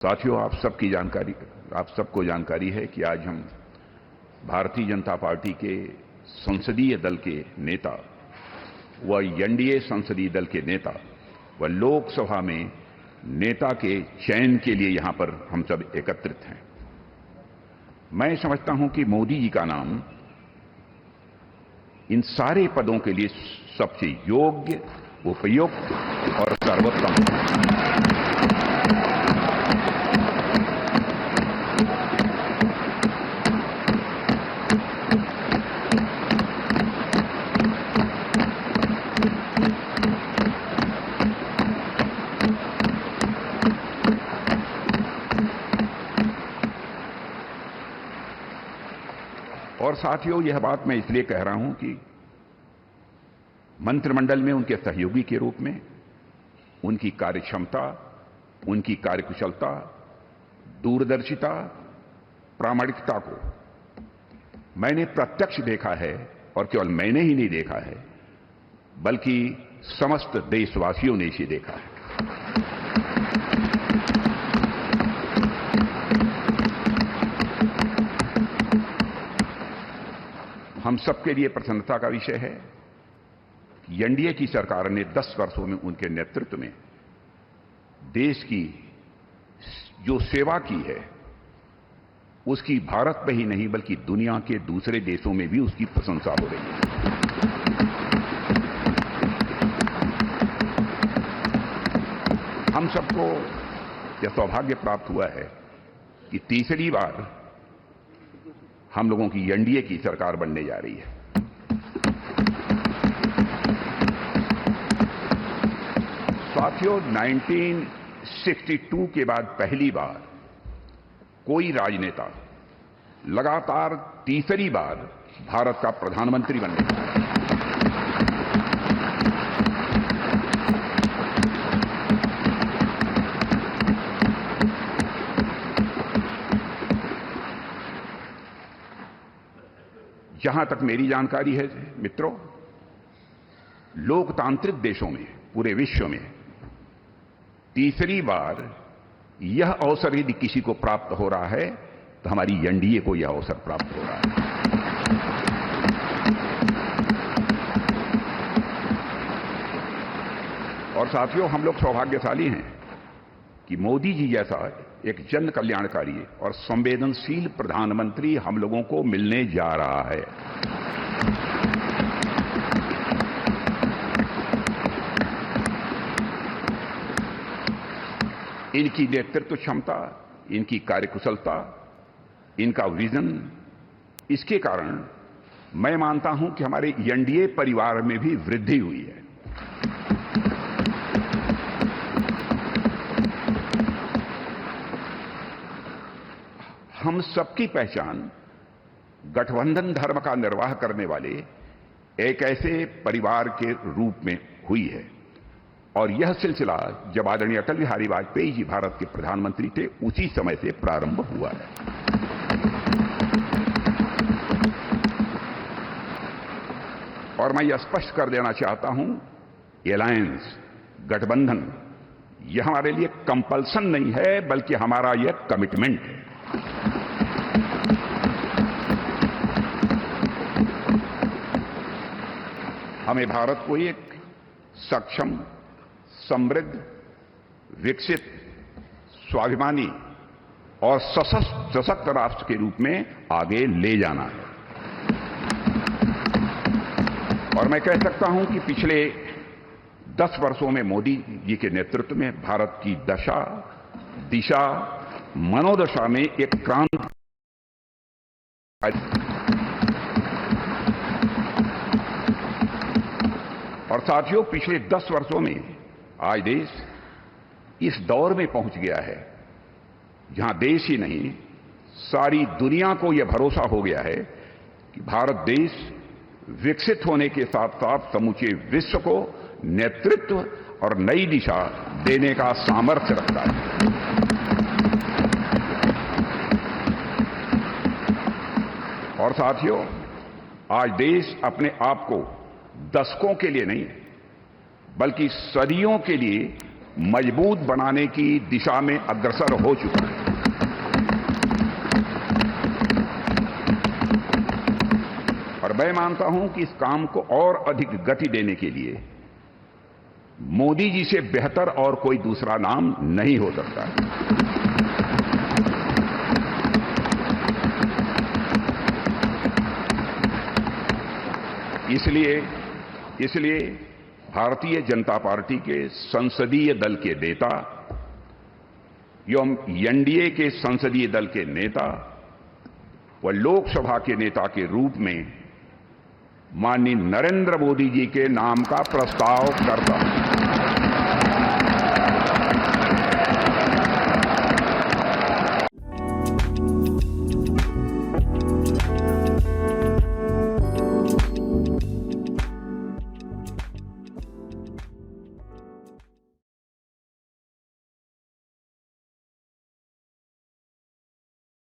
साथियों, आप सबको जानकारी है कि आज हम भारतीय जनता पार्टी के संसदीय दल के नेता व एनडीए संसदीय दल के नेता व लोकसभा में नेता के चयन के लिए यहां पर हम सब एकत्रित हैं। मैं समझता हूं कि मोदी जी का नाम इन सारे पदों के लिए सबसे योग्य, उपयुक्त और सर्वोत्तम है। और साथियों, यह बात मैं इसलिए कह रहा हूं कि मंत्रिमंडल में उनके सहयोगी के रूप में उनकी कार्यक्षमता, उनकी कार्यकुशलता, दूरदर्शिता, प्रामाणिकता को मैंने प्रत्यक्ष देखा है। और केवल मैंने ही नहीं देखा है, बल्कि समस्त देशवासियों ने इसे देखा है। हम सबके लिए प्रसन्नता का विषय है कि एनडीए की सरकार ने 10 वर्षों में उनके नेतृत्व में देश की जो सेवा की है, उसकी भारत में ही नहीं बल्कि दुनिया के दूसरे देशों में भी उसकी प्रशंसा हो रही है। हम सबको यह सौभाग्य प्राप्त हुआ है कि तीसरी बार हम लोगों की एनडीए की सरकार बनने जा रही है। साथियों, 1962 के बाद पहली बार कोई राजनेता लगातार तीसरी बार भारत का प्रधानमंत्री बनने जा रहा है। जहां तक मेरी जानकारी है मित्रों, लोकतांत्रिक देशों में, पूरे विश्व में तीसरी बार यह अवसर यदि किसी को प्राप्त हो रहा है तो हमारी एनडीए को यह अवसर प्राप्त हो रहा है। और साथियों, हम लोग सौभाग्यशाली हैं कि मोदी जी जैसा एक जन कल्याणकारी और संवेदनशील प्रधानमंत्री हम लोगों को मिलने जा रहा है। इनकी नेतृत्व क्षमता, इनकी कार्यकुशलता, इनका विजन, इसके कारण मैं मानता हूं कि हमारे एनडीए परिवार में भी वृद्धि हुई है। हम सबकी पहचान गठबंधन धर्म का निर्वाह करने वाले एक ऐसे परिवार के रूप में हुई है। और यह सिलसिला जब आदरणीय अटल बिहारी वाजपेयी जी भारत के प्रधानमंत्री थे, उसी समय से प्रारंभ हुआ है। और मैं यह स्पष्ट कर देना चाहता हूं, एलायंस, गठबंधन, यह हमारे लिए कंपल्सन नहीं है, बल्कि हमारा यह कमिटमेंट है। हमें भारत को एक सक्षम, समृद्ध, विकसित, स्वाभिमानी और सशक्त राष्ट्र के रूप में आगे ले जाना है। और मैं कह सकता हूं कि पिछले 10 वर्षों में मोदी जी के नेतृत्व में भारत की दशा, दिशा, मनोदशा में एक क्रांति। और साथियों, पिछले 10 वर्षों में आज देश इस दौर में पहुंच गया है जहां देश ही नहीं, सारी दुनिया को यह भरोसा हो गया है कि भारत देश विकसित होने के साथ साथ समूचे विश्व को नेतृत्व और नई दिशा देने का सामर्थ्य रखता है। और साथियों, आज देश अपने आप को दशकों के लिए नहीं बल्कि सदियों के लिए मजबूत बनाने की दिशा में अग्रसर हो चुका है। और मैं मानता हूं कि इस काम को और अधिक गति देने के लिए मोदी जी से बेहतर और कोई दूसरा नाम नहीं हो सकता है। इसलिए भारतीय जनता पार्टी के संसदीय दल के नेता एवं एनडीए के संसदीय दल के नेता व लोकसभा के नेता के रूप में माननीय नरेंद्र मोदी जी के नाम का प्रस्ताव करता हूं।